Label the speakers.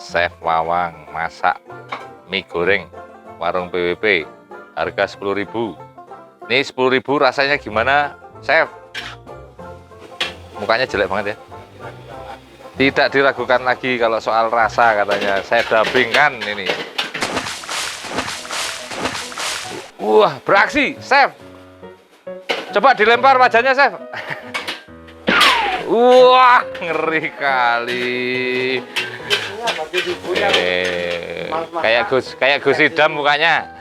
Speaker 1: Chef Wawang masak mie goreng warung PWP harga 10.000. Ini 10.000 rasanya gimana, Chef? Mukanya jelek banget ya. Tidak diragukan lagi kalau soal rasa katanya. Saya dubbingkan ini. Wah, beraksi, Chef. Coba dilempar wajahnya, Chef. Wah, ngeri kali. Kayak Gus Idam mukanya.